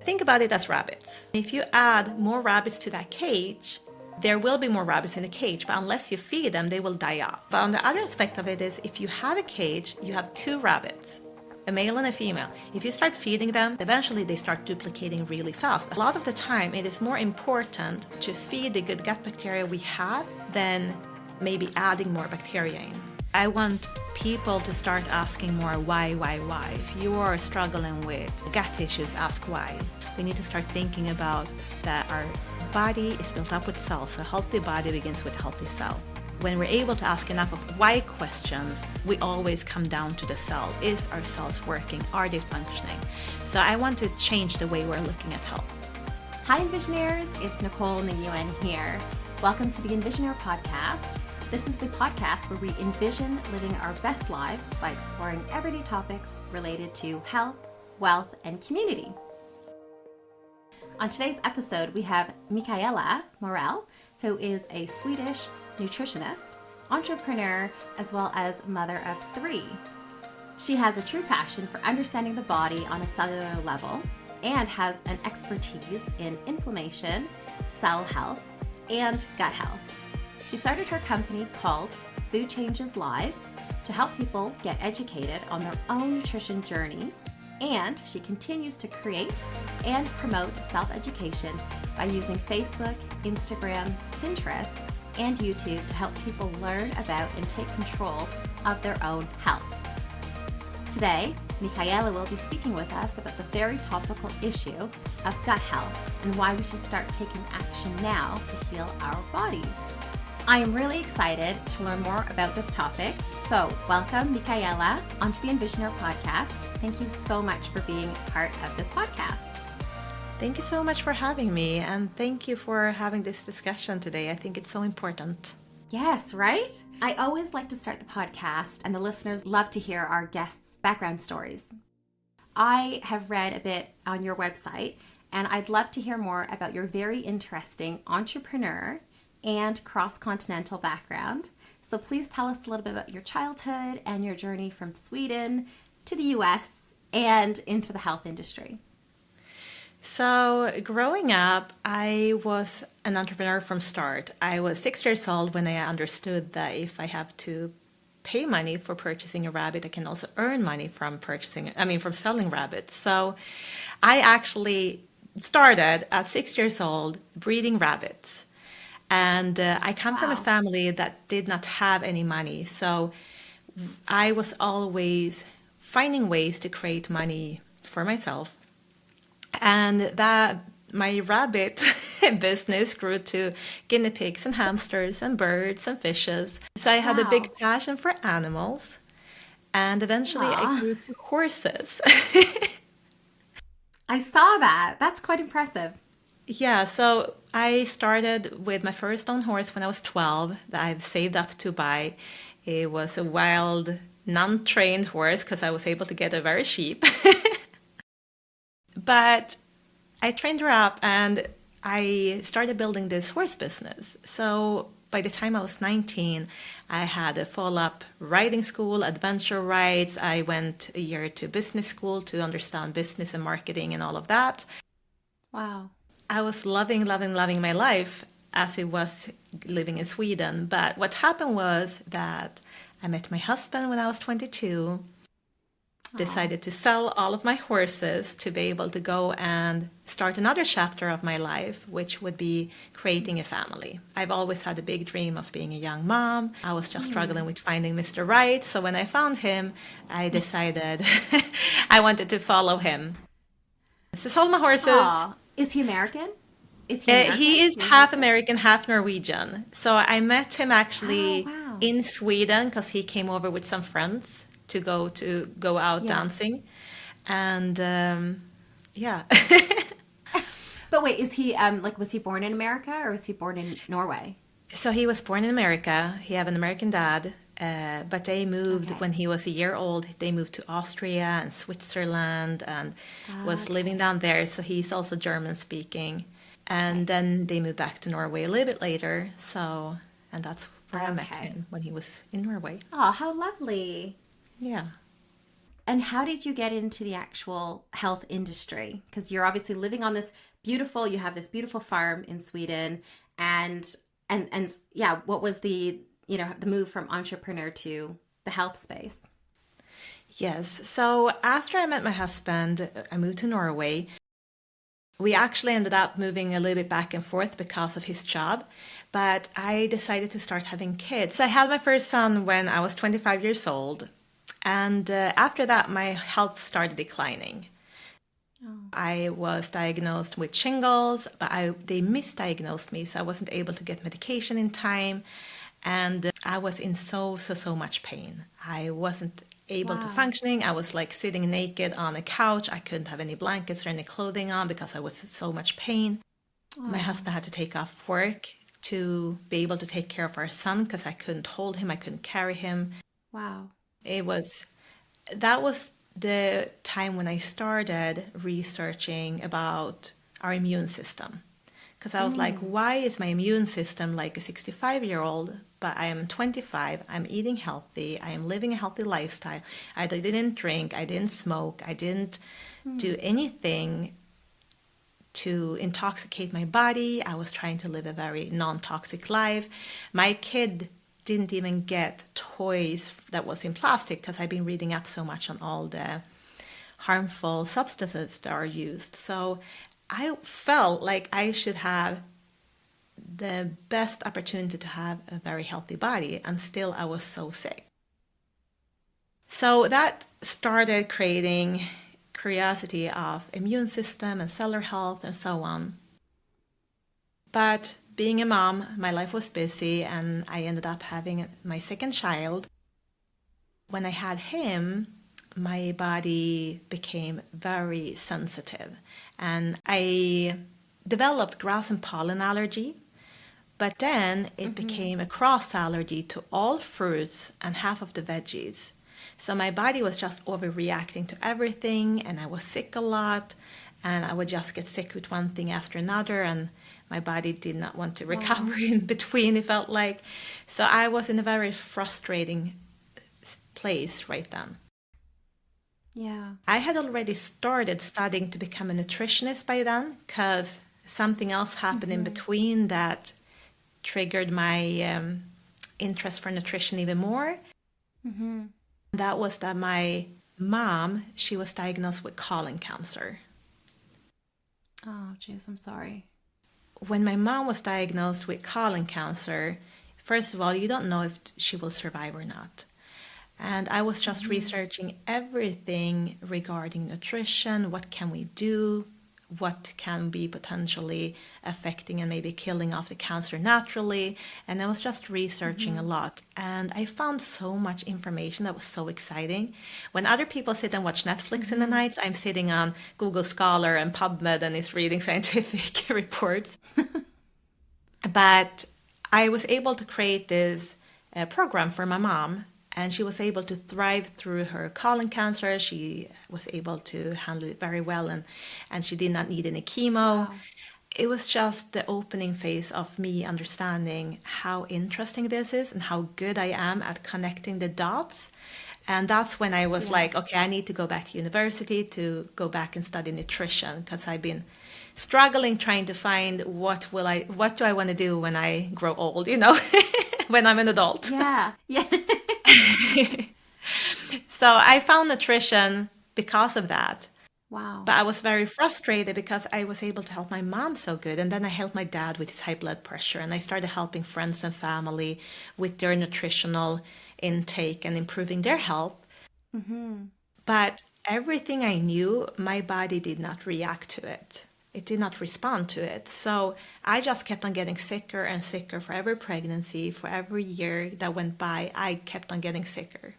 Think about it as rabbits. If you add more rabbits to that cage, there will be more rabbits in the cage, but unless you feed them, they will die off. But on the other aspect of it is, if you have a cage, you have two rabbits, a male and a female. If you start feeding them, eventually they start duplicating really fast. A lot of the time, it is more important to feed the good gut bacteria we have than maybe adding more bacteria in. I want people to start asking more why. If you are struggling with gut issues, ask why. We need to start thinking about that our body is built up with cells. A healthy body begins with a healthy cell. When we're able to ask enough of why questions, we always come down to the cell. Is our cells working? Are they functioning? So I want to change the way we're looking at health. Hi Envisionaires, it's Nicole Nguyen here. Welcome to the Envisioner podcast. This is the podcast where we envision living our best lives by exploring everyday topics related to health, wealth, and community. On today's episode, we have Michaela Morrell, who is a Swedish nutritionist, entrepreneur, as well as mother of 3. She has a true passion for understanding the body on a cellular level and has an expertise in inflammation, cell health, and gut health. She started her company called Food Changes Lives to help people get educated on their own nutrition journey, and she continues to create and promote self-education by using Facebook, Instagram, Pinterest, and YouTube to help people learn about and take control of their own health. Today, Michaela will be speaking with us about the very topical issue of gut health and why we should start taking action now to heal our bodies. I am really excited to learn more about this topic. So welcome, Michaela, onto the Envisioner podcast. Thank you so much for being part of this podcast. Thank you so much for having me, and thank you for having this discussion today. I think it's so important. Yes, right? I always like to start the podcast, and the listeners love to hear our guests' background stories. I have read a bit on your website, and I'd love to hear more about your very interesting entrepreneur and cross-continental background. So please tell us a little bit about your childhood and your journey from Sweden to the US and into the health industry. So growing up, I was an entrepreneur from start. I was 6 years old when I understood that if I have to pay money for purchasing a rabbit, I can also earn money from from selling rabbits. So I actually started at 6 years old breeding rabbits. And I come from a family that did not have any money. So I was always finding ways to create money for myself. And that my rabbit business grew to guinea pigs and hamsters and birds and fishes. So I had a big passion for animals. And eventually I grew to horses. I saw that. That's quite impressive. Yeah, so I started with my first own horse when I was 12 that I've saved up to buy. It was a wild, non-trained horse because I was able to get it very cheap. But I trained her up and I started building this horse business. So by the time I was 19, I had a follow-up riding school, adventure rides. I went a year to business school to understand business and marketing and all of that. Wow. I was loving my life as it was living in Sweden. But what happened was that I met my husband when I was 22, decided to sell all of my horses to be able to go and start another chapter of my life, which would be creating a family. I've always had a big dream of being a young mom. I was just struggling with finding Mr. Right. So when I found him, I decided I wanted to follow him. So sold my horses. Aww. Is he American? He is half American, half Norwegian. So I met him actually in Sweden because he came over with some friends to go out dancing. And yeah. But wait, is he was he born in America or was he born in Norway? So he was born in America. He had an American dad. But they moved when he was a year old. They moved to Austria and Switzerland and was living down there. So he's also German speaking. And then they moved back to Norway a little bit later. And that's where I met him when he was in Norway. Oh, how lovely. Yeah. And how did you get into the actual health industry? Because you're obviously living on this you have this beautiful farm in Sweden, and yeah, what was the move from entrepreneur to the health space? Yes. So after I met my husband, I moved to Norway. We actually ended up moving a little bit back and forth because of his job, but I decided to start having kids. So I had my first son when I was 25 years old, and after that, my health started declining. Oh. I was diagnosed with shingles, but they misdiagnosed me, so I wasn't able to get medication in time, and I was in so much pain. I wasn't able to Wow. functioning. I was like sitting naked on a couch. I couldn't have any blankets or any clothing on because I was in so much pain. My Oh. husband had to take off work to be able to take care of our son because I couldn't hold him, I couldn't carry him. Wow. It was that was the time when I started researching about our immune system. Because I was like, Mm. why is my immune system like a 65-year-old, but I am 25, I'm eating healthy, I am living a healthy lifestyle. I didn't drink, I didn't smoke, I didn't do anything to intoxicate my body. I was trying to live a very non-toxic life. My kid didn't even get toys that was in plastic because I've been reading up so much on all the harmful substances that are used. So I felt like I should have the best opportunity to have a very healthy body, and still I was so sick. So that started creating curiosity of immune system and cellular health and so on. But being a mom, my life was busy and I ended up having my second child. When I had him, my body became very sensitive and I developed grass and pollen allergy. But then it became a cross allergy to all fruits and half of the veggies. So my body was just overreacting to everything, and I was sick a lot, and I would just get sick with one thing after another, and my body did not want to recover Wow. in between, it felt like. So I was in a very frustrating place right then. Yeah. I had already started studying to become a nutritionist by then because something else happened in between that triggered my interest for nutrition even more. Mm-hmm. That was that my mom, she was diagnosed with colon cancer. Oh, geez, I'm sorry. When my mom was diagnosed with colon cancer, first of all, you don't know if she will survive or not. And I was just researching everything regarding nutrition. What can we do? What can be potentially affecting and maybe killing off the cancer naturally? And I was just researching a lot. And I found so much information that was so exciting. When other people sit and watch Netflix in the nights, I'm sitting on Google Scholar and PubMed and is reading scientific reports. But I was able to create this program for my mom, and she was able to thrive through her colon cancer. She was able to handle it very well, and she did not need any chemo. Wow. It was just the opening phase of me understanding how interesting this is and how good I am at connecting the dots. And that's when I was Yeah. like, okay, I need to go back to university to go back and study nutrition because I've been struggling trying to find what do I want to do when I grow old, when I'm an adult. Yeah. Yeah. So I found nutrition because of that. Wow. But I was very frustrated because I was able to help my mom so good. And then I helped my dad with his high blood pressure. And I started helping friends and family with their nutritional intake and improving their health. Mm-hmm. But everything I knew, my body did not react to it. It did not respond to it. So I just kept on getting sicker and sicker for every pregnancy, for every year that went by, I kept on getting sicker.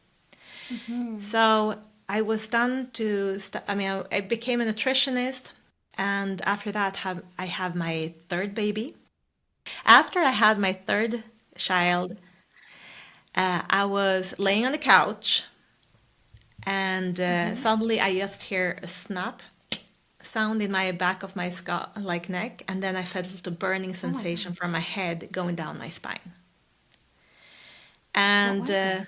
Mm-hmm. So I was done I became a nutritionist. And after that, I have my third baby. After I had my third child, I was laying on the couch and Mm-hmm. suddenly I just hear a snap sound in my back of my skull, like neck, and then I felt a burning Oh my sensation God. from my head going down my spine. What And was it?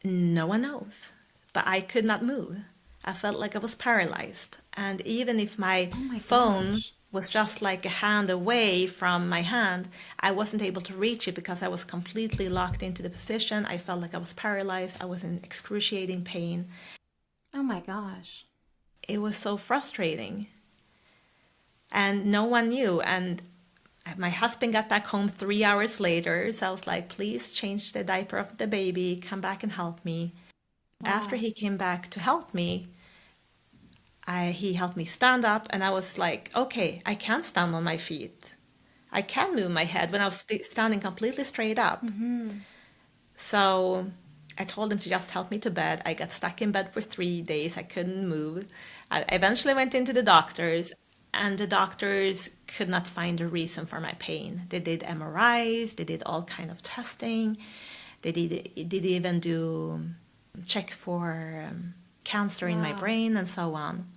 no one knows. but I could not move. I felt like I was paralyzed. And even if my Oh my phone gosh. was just like a hand away from my hand, I wasn't able to reach it because I was completely locked into the position. I felt like I was paralyzed. I was in excruciating pain. Oh my gosh. It was so frustrating. And no one knew. And my husband got back home 3 hours later. So I was like, please change the diaper of the baby, come back and help me. After Wow. he came back to help me, he helped me stand up, and I was like, okay, I can stand on my feet. I can move my head when I was standing completely straight up. Mm-hmm. So I told him to just help me to bed. I got stuck in bed for 3 days. I couldn't move. I eventually went into the doctors, and the doctors could not find a reason for my pain. They did MRIs, they did all kind of testing. They did even do check for cancer in my Wow. brain and so on.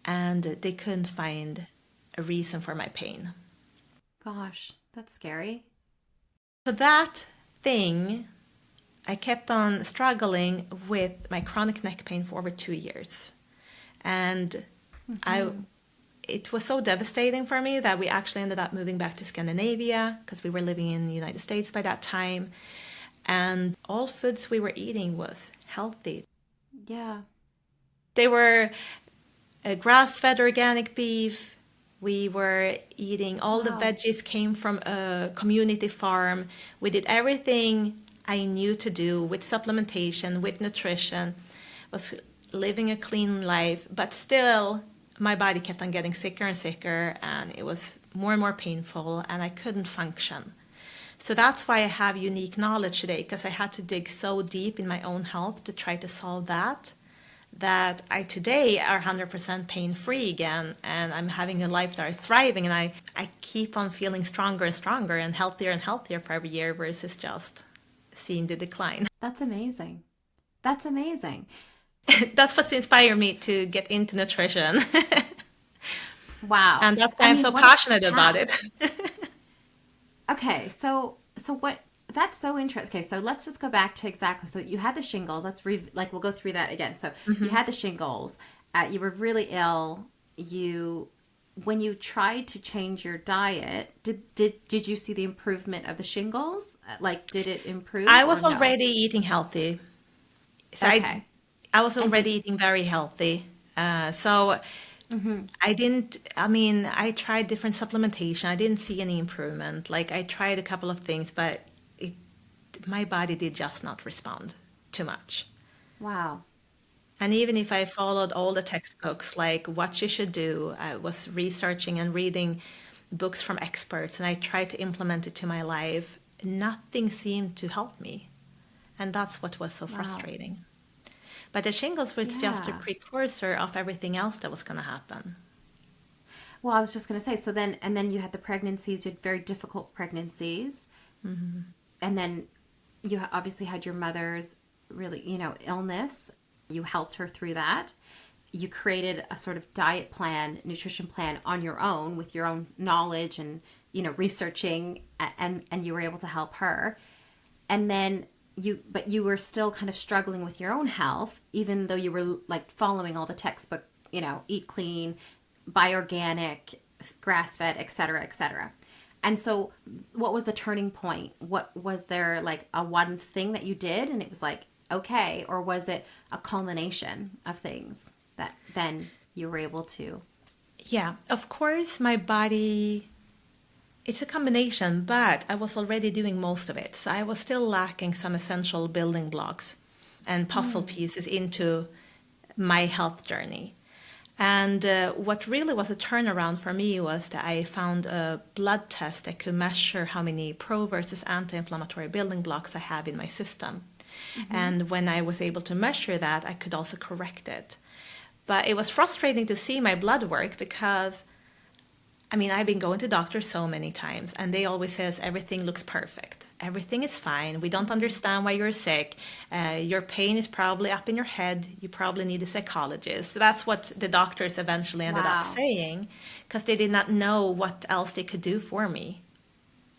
And they couldn't find a reason for my pain. Gosh, that's scary. So that thing, I kept on struggling with my chronic neck pain for over 2 years. And I Mm-hmm. it was so devastating for me that we actually ended up moving back to Scandinavia because we were living in the United States by that time. And all foods we were eating was healthy. Yeah. They were grass-fed organic beef. We were eating, all the Wow. veggies came from a community farm. We did everything I knew to do with supplementation, with nutrition, was living a clean life, but still my body kept on getting sicker and sicker, and it was more and more painful, and I couldn't function. So that's why I have unique knowledge today, because I had to dig so deep in my own health to try to solve that I today are 100% pain free again, and I'm having a life that I'm thriving, and I keep on feeling stronger and stronger and healthier for every year versus just seeing the decline. That's amazing. That's amazing. That's what's inspired me to get into nutrition. Wow. And that's why I I'm mean, so what a passionate about path. it. Okay, so what that's so interesting. Okay, so let's just go back to exactly. So you had the shingles. Like we'll go through that again. So you Mhm. had the shingles. You were really ill. You when you tried to change your diet, did you see the improvement of the shingles? Like did it improve I or was no? already eating healthy. So Okay. I was And already did eating very healthy. So mhm. I didn't, I mean, I tried different supplementation. I didn't see any improvement. Like I tried a couple of things, but it, my body did just not respond too much. Wow. And even if I followed all the textbooks, like what you should do, I was researching and reading books from experts, and I tried to implement it to my life. Nothing seemed to help me. And that's what was so Wow. frustrating. But the shingles was just a Yeah. precursor of everything else that was going to happen. Well, I was just going to say, so then, and then you had the pregnancies, you had very difficult pregnancies. And then you obviously had your mother's really, illness. You helped her through that. You created a sort of diet plan, nutrition plan on your own with your own knowledge and, researching and you were able to help her. And then but you were still kind of struggling with your own health, even though you were like following all the textbook, eat clean, buy organic, grass fed, et cetera, et cetera. And so, what was the turning point? What was there like a one thing that you did and it was like, okay, or was it a culmination of things that then you were able to? Yeah, of course, my body, it's a combination, but I was already doing most of it. So I was still lacking some essential building blocks and puzzle Mm. pieces into my health journey. And what really was a turnaround for me was that I found a blood test that could measure how many pro versus anti inflammatory building blocks I have in my system. Mm-hmm. And when I was able to measure that, I could also correct it. But it was frustrating to see my blood work because, I mean, I've been going to doctors so many times and they always says everything looks perfect. Everything is fine. We don't Mm-hmm. understand why you're sick. Your pain is probably up in your head. You probably need a psychologist. So that's what the doctors eventually ended up Wow. saying because they did not know what else they could do for me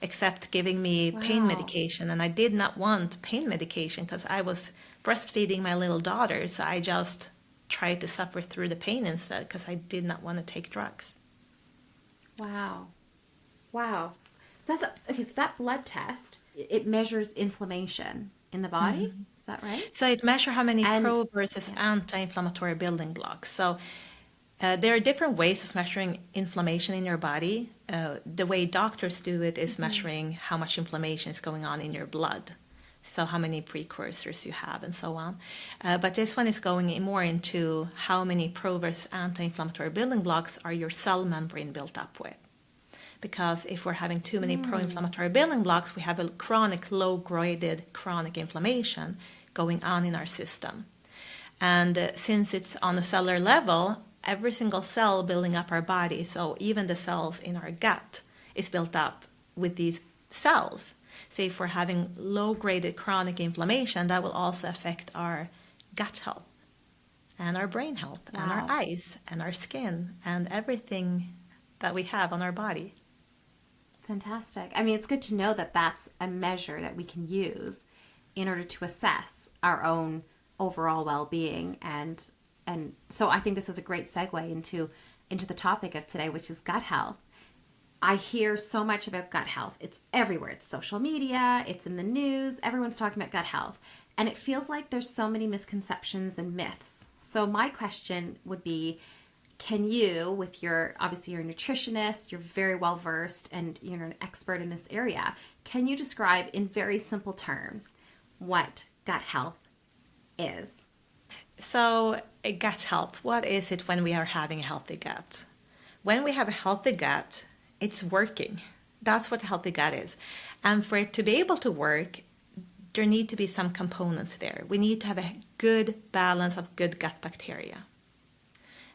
except giving me pain Wow. medication. And I did not want pain medication because I was breastfeeding my little daughter, so I just tried to suffer through the pain instead because I did not want to take drugs. Wow. Wow. Okay, so that blood test, it measures inflammation in the body. Is that right? So it measures how many And pro versus anti-inflammatory building blocks. So there are different ways of measuring inflammation in your body. The way doctors do it is measuring how much inflammation is going on in your blood. So how many precursors you have and so on. But this one is going more into how many pro versus anti-inflammatory building blocks are your cell membrane built up with. Because if we're having too many pro-inflammatory building blocks, we have a chronic, low-graded chronic inflammation going on in our system. And since it's on a cellular level, every single cell building up our body, so even the cells in our gut, is built up with these cells. So if we're having low-graded chronic inflammation, that will also affect our gut health and our brain health and our eyes and our skin and everything that we have on our body. Fantastic. I mean, it's good to know that that's a measure that we can use in order to assess our own overall well-being. And so I think this is a great segue into the topic of today, which is gut health. I hear so much about gut health. It's everywhere. It's social media. It's in the news. Everyone's talking about gut health. And it feels like there's so many misconceptions and myths. So my question would be, can you, with obviously you're a nutritionist, you're very well versed and you're an expert in this area, can you describe in very simple terms what gut health is? So gut health, what is it when we are having a healthy gut? When we have a healthy gut, it's working. That's what a healthy gut is. And for it to be able to work, there need to be some components there. We need to have a good balance of good gut bacteria.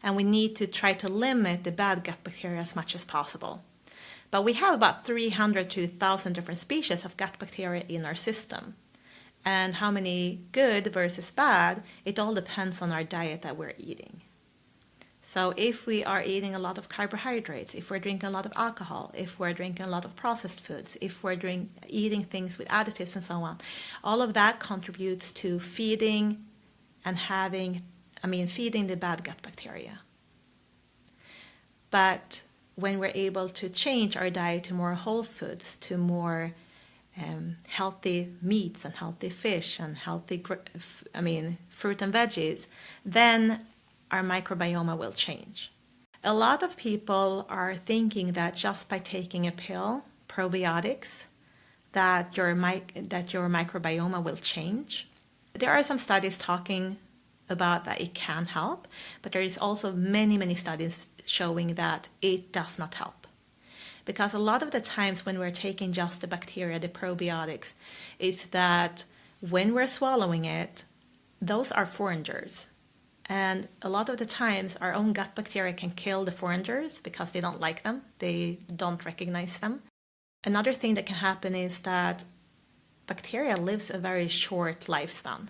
And we need to try to limit the bad gut bacteria as much as possible. But we have about 300 to 1,000 different species of gut bacteria in our system. And how many good versus bad, it all depends on our diet that we're eating. So if we are eating a lot of carbohydrates, if we're drinking a lot of alcohol, if we're drinking a lot of processed foods, if we're eating things with additives and so on, all of that contributes to feeding the bad gut bacteria. But when we're able to change our diet to more whole foods, to more healthy meats and healthy fish and healthy fruit and veggies, then our microbiome will change. A lot of people are thinking that just by taking a pill, probiotics, that your microbiome will change. There are some studies talking about that it can help, but there is also many studies showing that it does not help. Because a lot of the times when we're taking just the bacteria, the probiotics, is that when we're swallowing it, those are foragers. And a lot of the times our own gut bacteria can kill the foragers because they don't like them, they don't recognize them. Another thing that can happen is that bacteria lives a very short lifespan.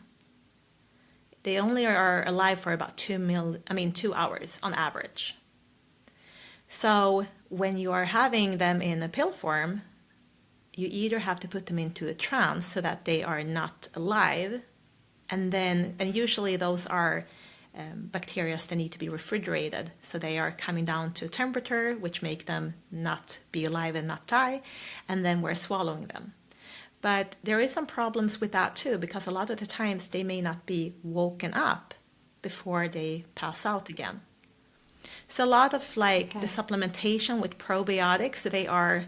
They only are alive for about 2 hours on average. So when you are having them in a pill form, you either have to put them into a trance so that they are not alive, and usually those are bacteria that need to be refrigerated, so they are coming down to a temperature which make them not be alive and not die, and then we're swallowing them. But there is some problems with that too, because a lot of the times they may not be woken up before they pass out again. So a lot of the supplementation with probiotics, they are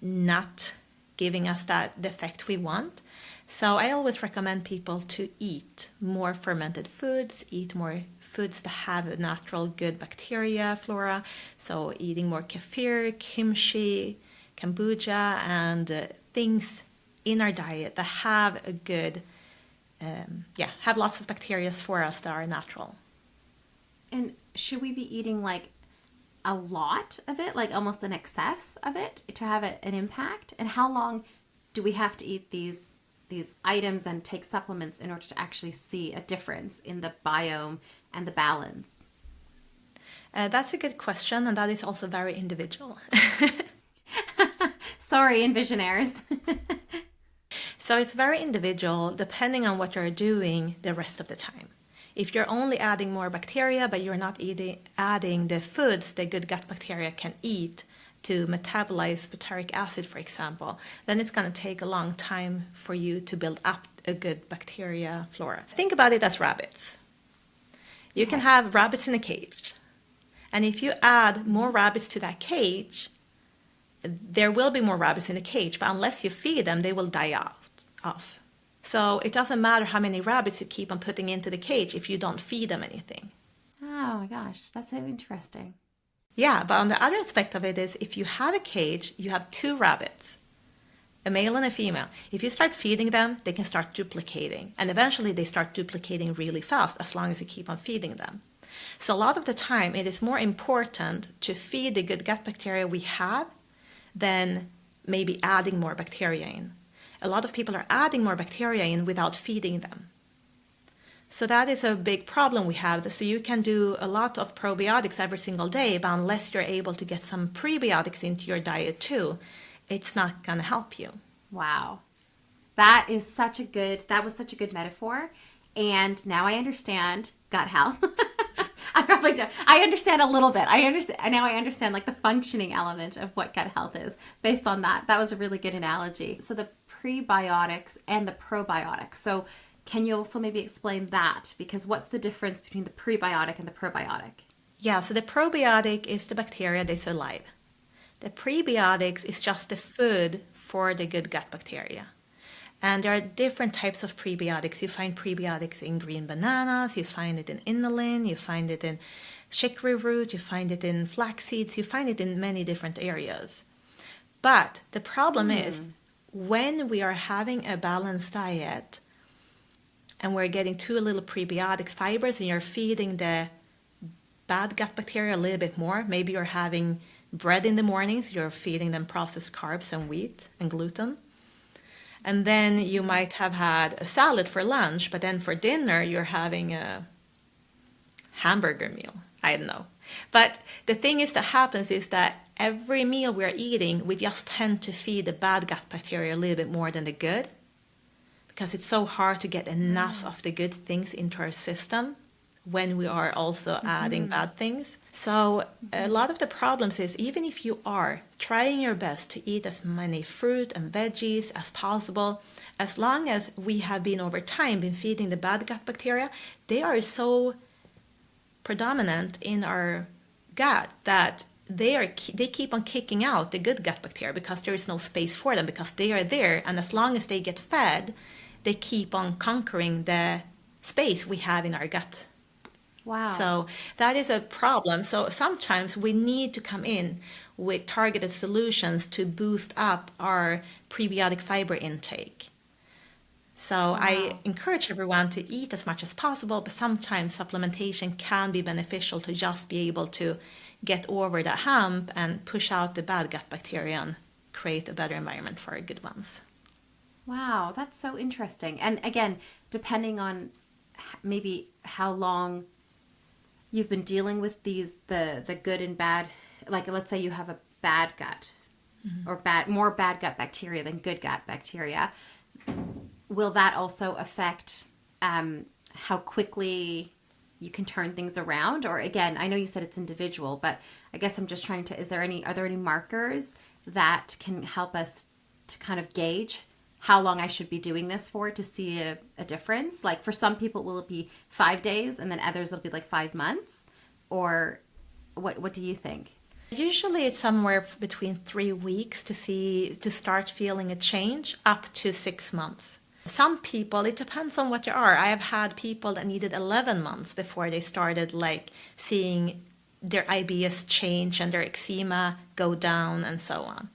not giving us the effect we want. So I always recommend people to eat more fermented foods, eat more foods that have a natural good bacteria flora. So eating more kefir, kimchi, kombucha, and things in our diet that have a good, have lots of bacteria for us that are natural. And should we be eating a lot of it, almost an excess of it to have an impact? And how long do we have to eat these items and take supplements in order to actually see a difference in the biome and the balance? That's a good question, and that is also very individual. Sorry, Envisionaires. So it's very individual depending on what you're doing the rest of the time. If you're only adding more bacteria, but you're not adding the foods the good gut bacteria can eat to metabolize butyric acid, for example, then it's going to take a long time for you to build up a good bacteria flora. Think about it as rabbits. You can have rabbits in a cage. And if you add more rabbits to that cage, there will be more rabbits in the cage, but unless you feed them, they will die off. So it doesn't matter how many rabbits you keep on putting into the cage if you don't feed them anything. Oh my gosh, that's so interesting. Yeah, but on the other aspect of it is if you have a cage, you have two rabbits, a male and a female. If you start feeding them, they can start duplicating. And eventually they start duplicating really fast as long as you keep on feeding them. So a lot of the time, it is more important to feed the good gut bacteria we have than maybe adding more bacteria in. A lot of people are adding more bacteria in without feeding them. So that is a big problem we have. So you can do a lot of probiotics every single day, but unless you're able to get some prebiotics into your diet too, it's not going to help you. Wow. That was such a good metaphor. And now I understand gut health. I understand a little bit. I understand like the functioning element of what gut health is based on that. That was a really good analogy. So the prebiotics and the probiotics. So can you also maybe explain that? Because what's the difference between the prebiotic and the probiotic? Yeah, so the probiotic is the bacteria that's alive. The prebiotics is just the food for the good gut bacteria. And there are different types of prebiotics. You find prebiotics in green bananas, you find it in inulin, you find it in chicory root, you find it in flax seeds, you find it in many different areas. But the problem is when we are having a balanced diet and we're getting too little prebiotics fibers and you're feeding the bad gut bacteria a little bit more, maybe you're having bread in the mornings, you're feeding them processed carbs and wheat and gluten. And then you might have had a salad for lunch, but then for dinner you're having a hamburger meal. I don't know. But the thing is that happens is that every meal we're eating, we just tend to feed the bad gut bacteria a little bit more than the good, because it's so hard to get enough of the good things into our system when we are also adding bad things. So a lot of the problems is even if you are trying your best to eat as many fruit and veggies as possible, as long as we have been over time been feeding the bad gut bacteria, they are so predominant in our gut that they keep on kicking out the good gut bacteria because there is no space for them, because they are there, and as long as they get fed, they keep on conquering the space we have in our gut. Wow. So that is a problem. So sometimes we need to come in with targeted solutions to boost up our prebiotic fiber intake. So I encourage everyone to eat as much as possible, but sometimes supplementation can be beneficial to just be able to get over the hump and push out the bad gut bacteria and create a better environment for our good ones. Wow, that's so interesting. And again, depending on maybe how long you've been dealing with the good and bad, like let's say you have a bad gut or more bad gut bacteria than good gut bacteria, will that also affect how quickly you can turn things around? Or again, I know you said it's individual, but I guess I'm just trying to, are there any markers that can help us to kind of gauge how long I should be doing this for to see a difference? Like for some people, will it be 5 days and then others will be like 5 months? Or what do you think? Usually it's somewhere between 3 weeks to start feeling a change, up to 6 months. Some people, it depends on what you are. I have had people that needed 11 months before they started like seeing their IBS change and their eczema go down and so on.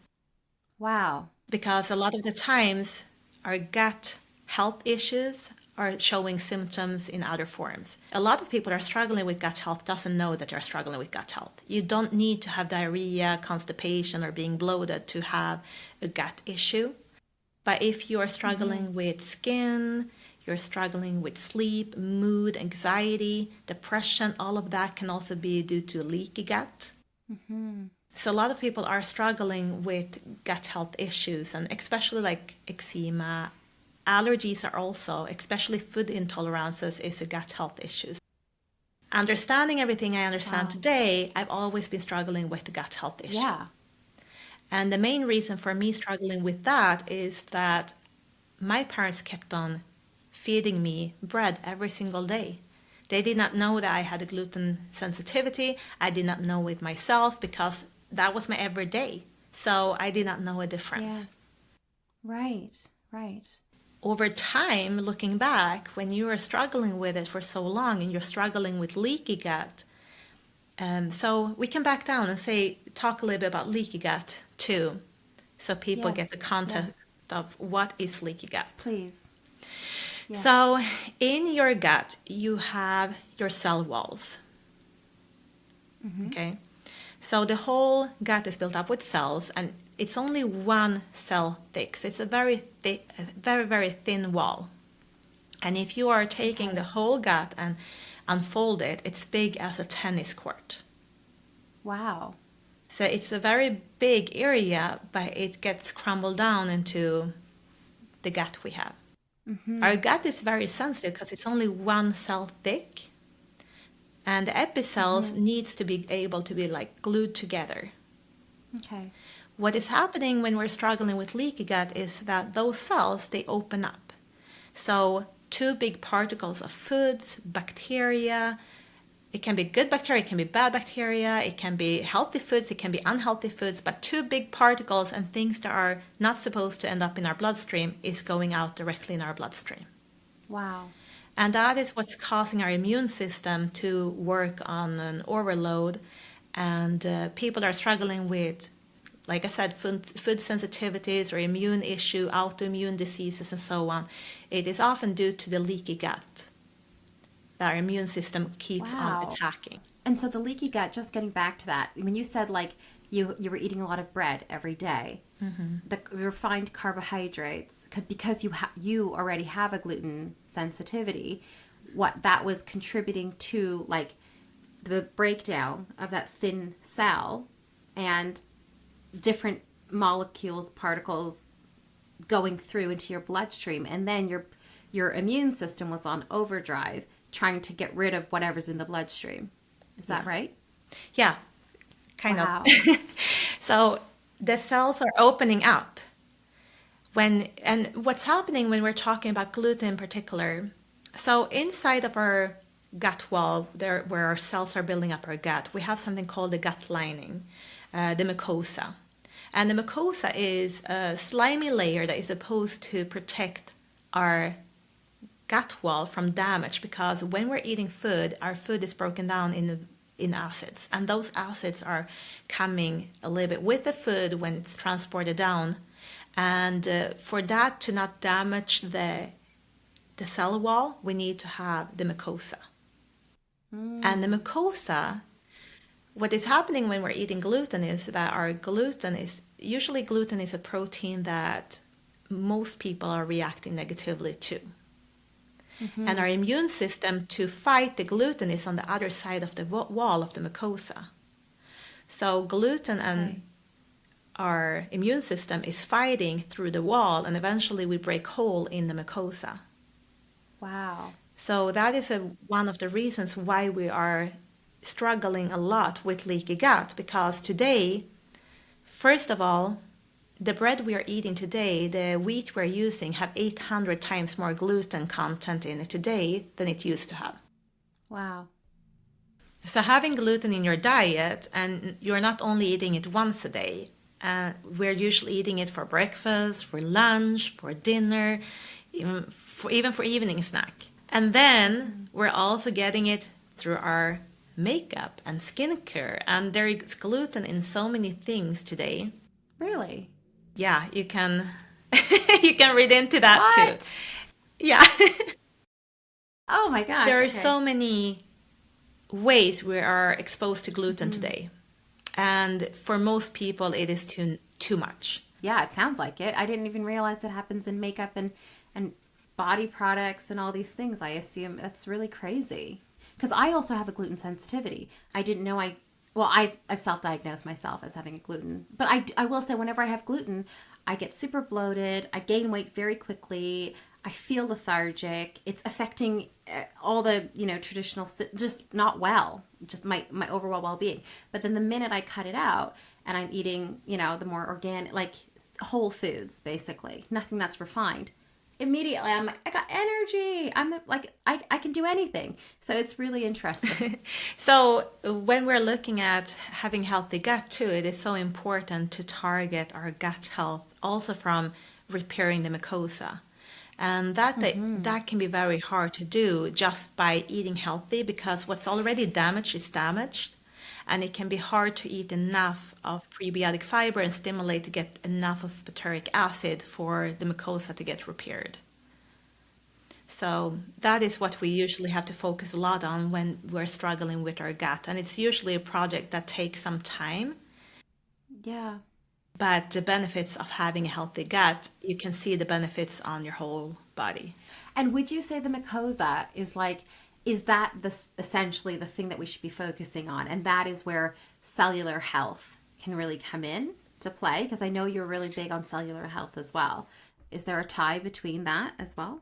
Wow. Because a lot of the times our gut health issues are showing symptoms in other forms. A lot of people that are struggling with gut health doesn't know that they're struggling with gut health. You don't need to have diarrhea, constipation, or being bloated to have a gut issue. But if you are struggling with skin, you're struggling with sleep, mood, anxiety, depression, all of that can also be due to leaky gut. So a lot of people are struggling with gut health issues, and especially like eczema, allergies are also, especially food intolerances, is a gut health issue. Understanding everything I understand today, I've always been struggling with the gut health issue. Yeah. And the main reason for me struggling with that is that my parents kept on feeding me bread every single day. They did not know that I had a gluten sensitivity. I did not know it myself because that was my everyday. So I did not know a difference. Yes. Right. Right. Over time, looking back, when you are struggling with it for so long and you're struggling with leaky gut, so we can back down and talk a little bit about leaky gut too, so people get the context of what is leaky gut. Please. Yes. So in your gut, you have your cell walls. Okay. So the whole gut is built up with cells, and it's only one cell thick. So it's a very thick, very, very thin wall. And if you are taking the whole gut and unfold it, it's big as a tennis court. Wow. So it's a very big area, but it gets crumbled down into the gut we have. Our gut is very sensitive because it's only one cell thick, and the epicelles needs to be able to be like glued together. Okay. What is happening when we're struggling with leaky gut is that those cells, they open up. So too big particles of foods, bacteria, it can be good bacteria, it can be bad bacteria, it can be healthy foods, it can be unhealthy foods, but too big particles and things that are not supposed to end up in our bloodstream is going out directly in our bloodstream. Wow. And that is what's causing our immune system to work on an overload. And people are struggling with, like I said, food sensitivities or immune issue, autoimmune diseases and so on. It is often due to the leaky gut that our immune system keeps on attacking. And so the leaky gut, just getting back to that, I mean, you said like you were eating a lot of bread every day. The refined carbohydrates, because you already have a gluten sensitivity, what that was contributing to like the breakdown of that thin cell and different molecules, particles going through into your bloodstream, and then your immune system was on overdrive trying to get rid of whatever's in the bloodstream. Is that right? Yeah, kind of. So the cells are opening up. And what's happening when we're talking about gluten in particular, so inside of our gut wall, there where our cells are building up our gut, we have something called the gut lining, the mucosa. And the mucosa is a slimy layer that is supposed to protect our gut wall from damage, because when we're eating food, our food is broken down in acids, and those acids are coming a little bit with the food when it's transported down, and for that to not damage the cell wall, we need to have the mucosa. And the mucosa, what is happening when we're eating gluten is that our gluten is a protein that most people are reacting negatively to. And our immune system to fight the gluten is on the other side of the wall of the mucosa. So gluten and our immune system is fighting through the wall, and eventually we break hole in the mucosa. Wow. So that is one of the reasons why we are struggling a lot with leaky gut, because today, first of all, the bread we are eating today, the wheat we're using, have 800 times more gluten content in it today than it used to have. Wow. So having gluten in your diet, and you're not only eating it once a day, we're usually eating it for breakfast, for lunch, for dinner, even for evening snack. And then we're also getting it through our makeup and skincare, and there is gluten in so many things today. Really? Yeah, you can you can read into that What? too. Yeah. Oh my gosh. There are so many ways we are exposed to gluten today. And for most people it is too much. Yeah, it sounds like it. I didn't even realize it happens in makeup and body products and all these things. I assume that's really crazy. Because I also have a gluten sensitivity. I didn't know I've self-diagnosed myself as having a gluten. But I will say whenever I have gluten, I get super bloated. I gain weight very quickly. I feel lethargic. It's affecting all the, traditional, just not well, just my overall well-being. But then the minute I cut it out and I'm eating, the more organic, like whole foods, basically, nothing that's refined, immediately I'm like, I got energy. I'm like, I can do anything. So it's really interesting. So when we're looking at having healthy gut too, it is so important to target our gut health also from repairing the mucosa. And that can be very hard to do just by eating healthy, because what's already damaged is damaged. And it can be hard to eat enough of prebiotic fiber and stimulate to get enough of butyric acid for the mucosa to get repaired. So that is what we usually have to focus a lot on when we're struggling with our gut. And it's usually a project that takes some time. Yeah. But the benefits of having a healthy gut, you can see the benefits on your whole body. And would you say the mucosa is that essentially the thing that we should be focusing on? And that is where cellular health can really come in to play? Because I know you're really big on cellular health as well. Is there a tie between that as well?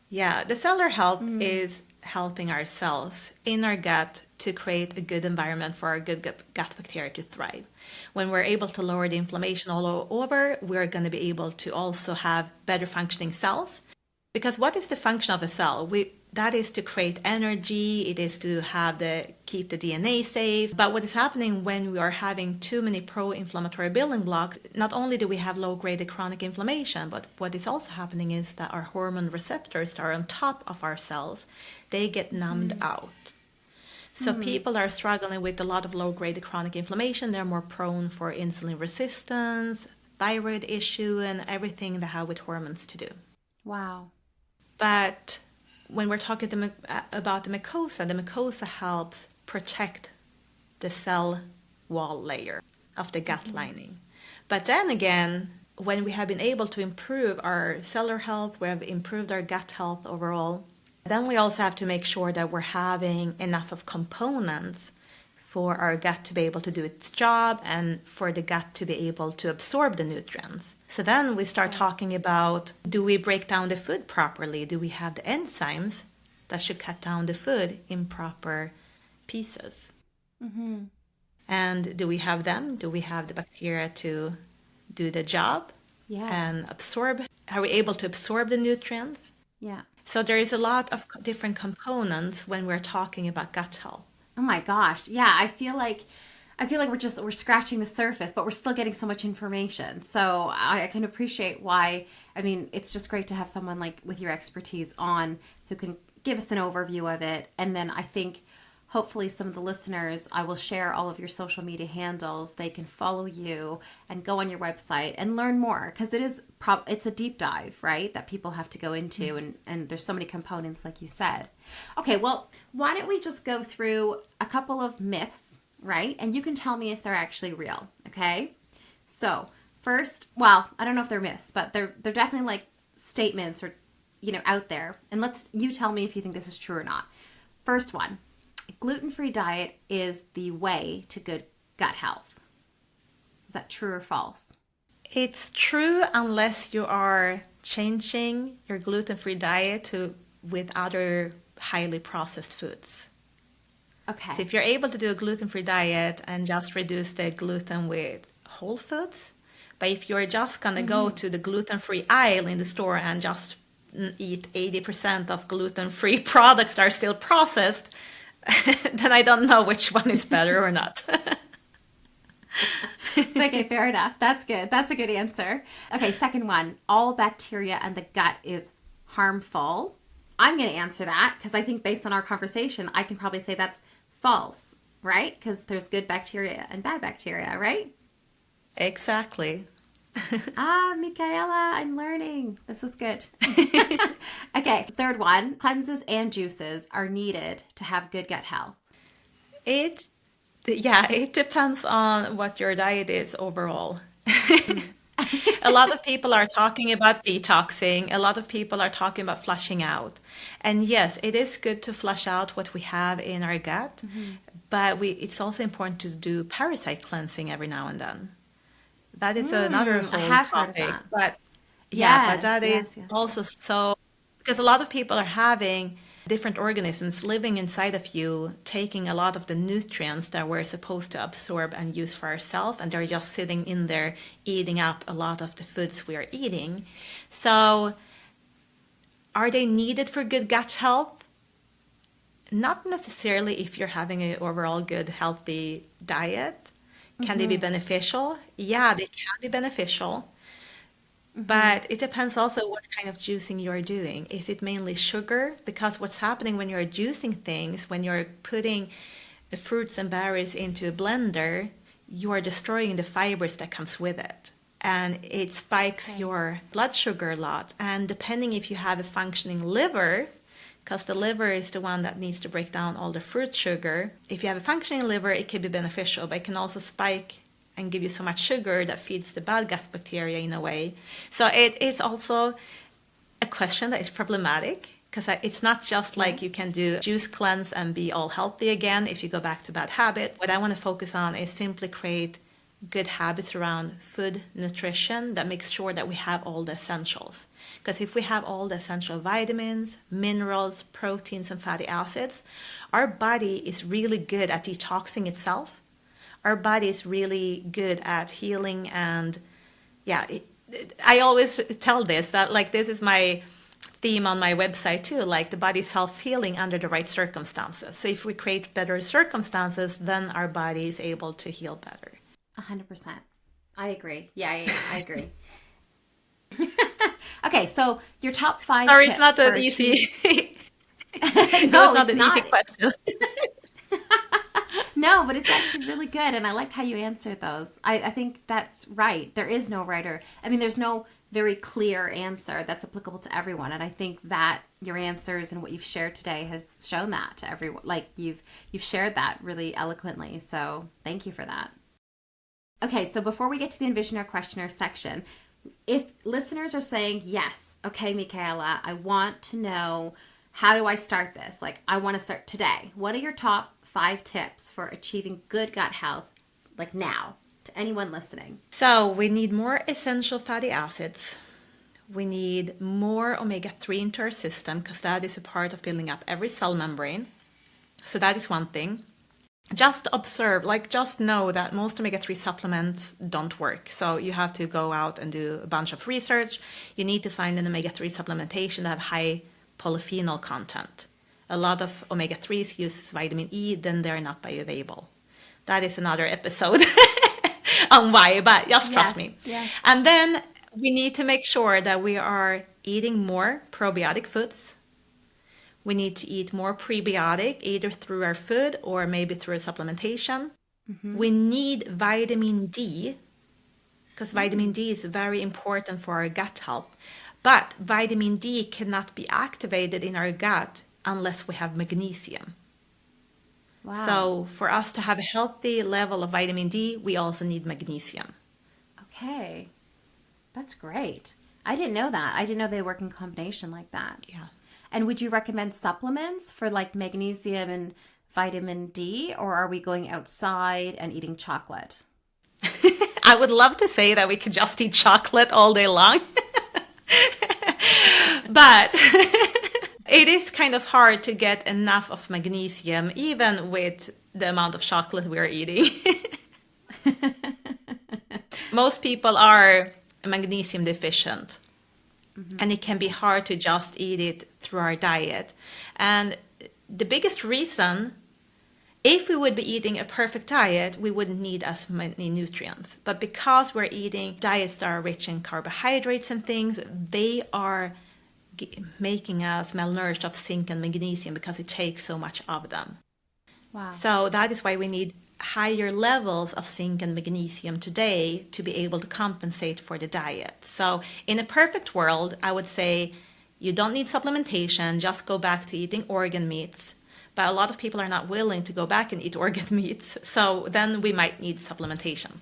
Yeah, the cellular health is helping our cells in our gut to create a good environment for our good gut bacteria to thrive. When we're able to lower the inflammation all over, we're going to be able to also have better functioning cells. Because what is the function of a cell? That is to create energy, it is to keep the DNA safe. But what is happening when we are having too many pro-inflammatory building blocks, not only do we have low-grade chronic inflammation, but what is also happening is that our hormone receptors that are on top of our cells, they get numbed out. So people are struggling with a lot of low-grade chronic inflammation. They're more prone for insulin resistance, thyroid issue, and everything that have with hormones to do. Wow. But when we're talking about the mucosa helps protect the cell wall layer of the gut lining. But then again, when we have been able to improve our cellular health, we have improved our gut health overall, then we also have to make sure that we're having enough of components for our gut to be able to do its job and for the gut to be able to absorb the nutrients. So then we start talking about, do we break down the food properly? Do we have the enzymes that should cut down the food in proper pieces? Mm-hmm. And do we have them? Do we have the bacteria to do the job and absorb? Are we able to absorb the nutrients? Yeah. So there is a lot of different components when we're talking about gut health. Oh my gosh. Yeah, I feel like we're scratching the surface, but we're still getting so much information. So I can appreciate why. I mean, it's just great to have someone like with your expertise on who can give us an overview of it. And then I think hopefully some of the listeners, I will share all of your social media handles. They can follow you and go on your website and learn more, because it's a deep dive, right? That people have to go into, and there's so many components, like you said. Okay, well, why don't we just go through a couple of myths, right? And you can tell me if they're actually real, okay? So first, well, I don't know if they're myths, but they're definitely like statements or, out there. And you tell me if you think this is true or not. First one. Gluten-free diet is the way to good gut health. Is that true or false? It's true unless you are changing your gluten-free diet with other highly processed foods. Okay. So if you're able to do a gluten-free diet and just reduce the gluten with whole foods, but if you're just going to go to the gluten-free aisle in the store and just eat 80% of gluten-free products that are still processed, then I don't know which one is better or not. Okay, fair enough. That's good. That's a good answer. Okay, second one. All bacteria in the gut is harmful. I'm going to answer that because I think based on our conversation, I can probably say that's false, right? Because there's good bacteria and bad bacteria, right? Exactly. Michaela, I'm learning. This is good. Okay, third one. Cleanses and juices are needed to have good gut health. It depends on what your diet is overall. A lot of people are talking about detoxing. A lot of people are talking about flushing out. And yes, it is good to flush out what we have in our gut, but it's also important to do parasite cleansing every now and then. That is another whole topic. But yes, but that is also so Because a lot of people are having different organisms living inside of you, taking a lot of the nutrients that we're supposed to absorb and use for ourselves, and they're just sitting in there eating up a lot of the foods we are eating. So are they needed for good gut health? Not necessarily if you're having an overall good, healthy diet. Can they be beneficial? Yeah, they can be beneficial. But it depends also what kind of juicing you're doing. Is it mainly sugar? Because what's happening when you're juicing things, when you're putting the fruits and berries into a blender, you are destroying the fibers that comes with it. And it spikes your blood sugar a lot. And depending if you have a functioning liver, because the liver is the one that needs to break down all the fruit sugar. If you have a functioning liver, it can be beneficial, but it can also spike and give you so much sugar that feeds the bad gut bacteria in a way. So it's also a question that is problematic, because it's not just like you can do juice cleanse and be all healthy again if you go back to bad habits. What I want to focus on is simply create good habits around food nutrition that makes sure that we have all the essentials. Because if we have all the essential vitamins, minerals, proteins, and fatty acids, our body is really good at detoxing itself. Our body is really good at healing. And I always tell this, that like this is my theme on my website too, like the body self-healing under the right circumstances. So if we create better circumstances, then our body is able to heal better. 100%. I agree. Yeah, I agree. Okay, so your top 5 Sorry, tips it's not that easy. No, it's not an easy question. No, but it's actually really good, and I liked how you answered those. I think that's right. There is no right or, I mean, there's no very clear answer that's applicable to everyone, and I think that your answers and what you've shared today has shown that to everyone. Like you've shared that really eloquently, so thank you for that. Okay, so before we get to the Envisioner Questioner section, if listeners are saying, yes, okay, Michaela, I want to know, how do I start this? Like, I want to start today. What are your top 5 tips for achieving good gut health, like now, to anyone listening? So we need more essential fatty acids. We need more omega-3 into our system, because that is a part of building up every cell membrane. So that is one thing. Just observe, like just know that most omega-3 supplements don't work. So you have to go out and do a bunch of research. You need to find an omega-3 supplementation that have high polyphenol content. A lot of omega-3s use vitamin E, then they're not bioavailable. That is another episode on why, but just trust me. Yes. And then we need to make sure that we are eating more probiotic foods. We need to eat more prebiotic, either through our food or maybe through a supplementation. We need vitamin D, because vitamin D is very important for our gut health. But vitamin D cannot be activated in our gut unless we have magnesium. Wow. So for us to have a healthy level of vitamin D, we also need magnesium. Okay. That's great. I didn't know that. I didn't know they work in combination like that. Yeah. And would you recommend supplements for like magnesium and vitamin D, or are we going outside and eating chocolate? I would love to say that we could just eat chocolate all day long. But it is kind of hard to get enough of magnesium, even with the amount of chocolate we're eating. Most people are magnesium deficient. And it can be hard to just eat it through our diet. And the biggest reason, if we would be eating a perfect diet, we wouldn't need as many nutrients. But because we're eating diets that are rich in carbohydrates and things, they are making us malnourished of zinc and magnesium because it takes so much of them. Wow. So that is why we need higher levels of zinc and magnesium today to be able to compensate for the diet. So in a perfect world, I would say you don't need supplementation, just go back to eating organ meats. But a lot of people are not willing to go back and eat organ meats. So then we might need supplementation.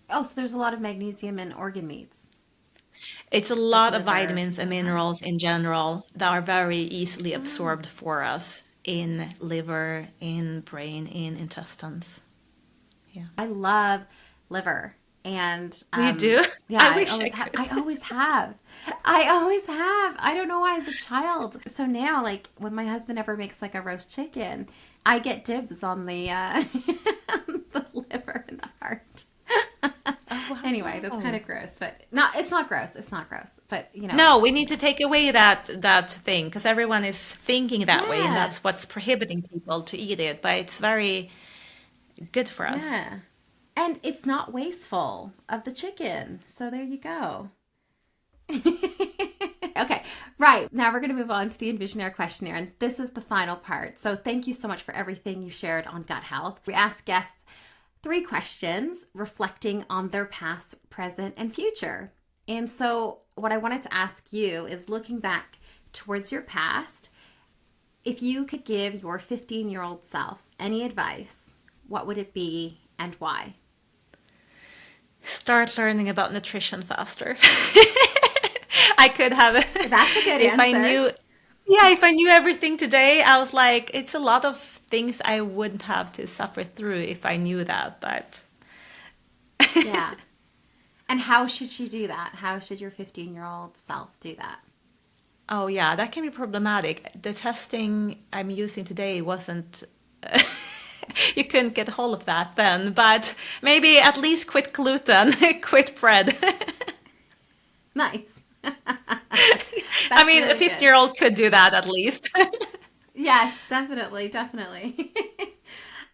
Oh, so there's a lot of magnesium in organ meats. It's a lot of vitamins and minerals in general that are very easily absorbed for us in liver, in brain, in intestines. Yeah. I love liver. And You do? yeah, I wish I could. I always have. I always have. I don't know why as a child. So now, like when my husband ever makes like a roast chicken, I get dibs on the the liver and the heart. Anyway, that's kind Wow. of gross, but not. It's not gross. It's not gross. But No, it's we need to take away that thing because everyone is thinking that way, and yeah, that's what's prohibiting people to eat it. But it's very good for us. yeah, and it's not wasteful of the chicken. So there you go. Okay, right. Now we're going to move on to the Envisionaire questionnaire, and this is the final part. So thank you so much for everything you shared on gut health. We asked guests 3 questions reflecting on their past, present, and future. And so what I wanted to ask you is looking back towards your past, if you could give your 15-year-old self any advice, what would it be and why? Start learning about nutrition faster. I could have, That's a good if I answer. knew, yeah, if I knew everything today, I was like, it's a lot of things I wouldn't have to suffer through if I knew that. But Yeah. And how should she do that? How should your 15-year-old self do that? oh yeah, that can be problematic. The testing I'm using today wasn't, you couldn't get hold of that then, but maybe at least quit gluten, quit bread. Nice. I That's mean, a really good. 50-year-old could do that at least. Yes, definitely, definitely.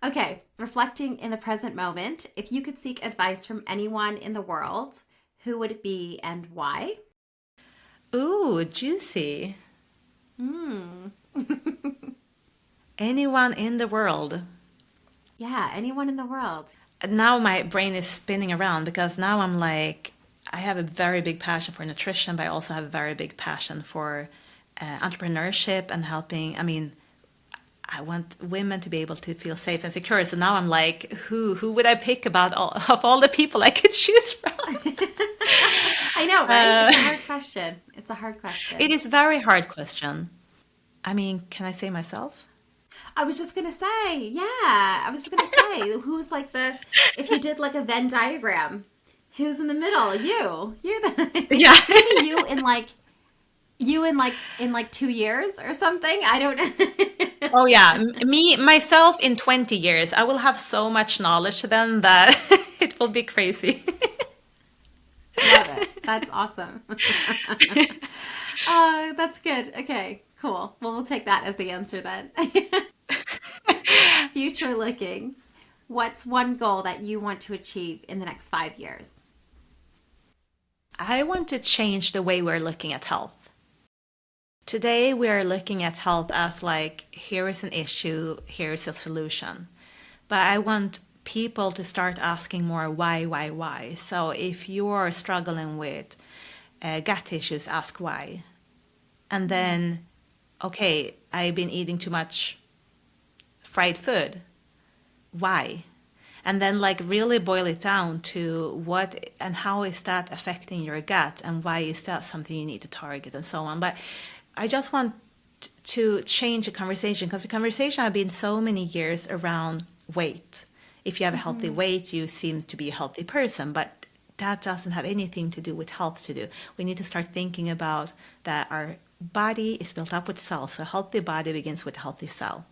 Okay, reflecting in the present moment, if you could seek advice from anyone in the world, who would it be and why? Ooh, juicy. Hmm. Anyone in the world. Yeah, anyone in the world. Now my brain is spinning around because now I'm like, I have a very big passion for nutrition, but I also have a very big passion for entrepreneurship and helping. I mean, I want women to be able to feel safe and secure. So now I'm like, who would I pick about of all the people I could choose from? I know, right? Uh, It's a hard question. It's a hard it question. is very hard question. I mean, can I say myself? I was just gonna say, yeah, I was just gonna say, who's like the, if you did like a Venn diagram, who's in the middle? You're the, Yeah. maybe you in like 2 years or something. I don't know. Oh yeah, me myself in 20 years, I will have so much knowledge then that it will be crazy. Love it. That's awesome. That's good. Okay, cool. Well, we'll take that as the answer then. Future looking. What's one goal that you want to achieve in the next 5 years? I want to change the way we're looking at health. Today we are looking at health as like, here is an issue, here is a solution. But I want people to start asking more why. So if you're struggling with gut issues, ask why. And then, okay, I've been eating too much fried food. Why? And then like really boil it down to what and how is that affecting your gut and why is that something you need to target and so on. But I just want to change the conversation because the conversation has been so many years around weight. If you have a healthy Mm-hmm. weight, you seem to be a healthy person, but that doesn't have anything to do with health to do. We need to start thinking about that our body is built up with cells. So a healthy body begins with a healthy cell.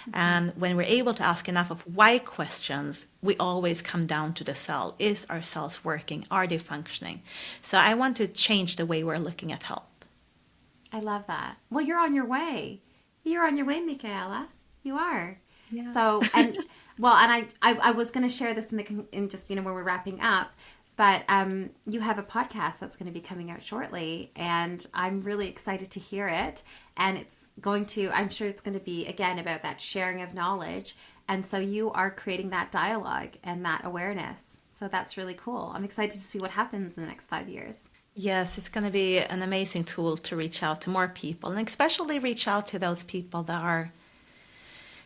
Mm-hmm. And when we're able to ask enough of why questions, we always come down to the cell. Is our cells working? Are they functioning? So I want to change the way we're looking at health. I love that. Well, you're on your way. You're on your way, Michaela. You are. Yeah. So, and well, and I was going to share this in just when we're wrapping up, but you have a podcast that's going to be coming out shortly, and I'm really excited to hear it. And it's going to, I'm sure it's going to be again about that sharing of knowledge, and so you are creating that dialogue and that awareness. So that's really cool. I'm excited to see what happens in the next 5 years. Yes, it's going to be an amazing tool to reach out to more people and especially reach out to those people that are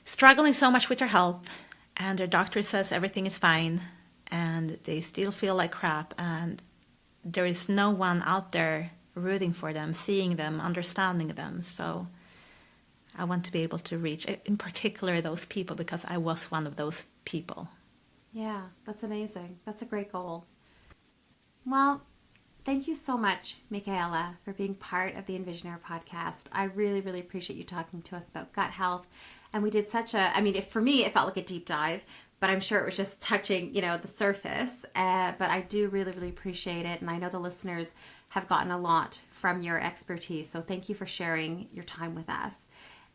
struggling so much with their health and their doctor says everything is fine and they still feel like crap and there is no one out there rooting for them, seeing them, understanding them. So I want to be able to reach in particular those people because I was one of those people. Yeah, that's amazing. That's a great goal. Well, thank you so much, Michaela, for being part of the Envisionaire podcast. I really, really appreciate you talking to us about gut health. And we did for me, it felt like a deep dive, but I'm sure it was just touching, the surface. But I do really, really appreciate it. And I know the listeners have gotten a lot from your expertise. So thank you for sharing your time with us.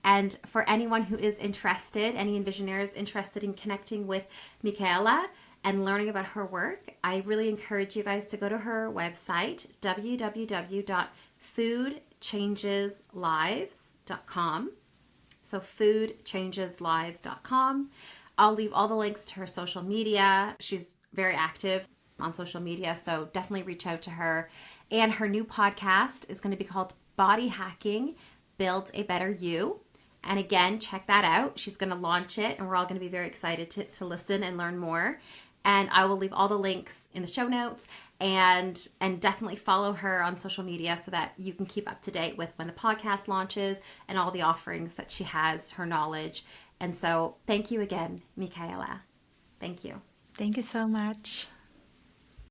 And for anyone who is interested, any Envisionaires interested in connecting with Michaela and learning about her work, I really encourage you guys to go to her website, www.foodchangeslives.com. So foodchangeslives.com. I'll leave all the links to her social media. She's very active on social media, so definitely reach out to her. And her new podcast is going to be called Body Hacking, Build a Better You. And again, check that out. She's going to launch it, and we're all going to be very excited to listen and learn more. And I will leave all the links in the show notes, and definitely follow her on social media so that you can keep up to date with when the podcast launches and all the offerings that she has, her knowledge. And so thank you again, Michaela. Thank you. Thank you so much.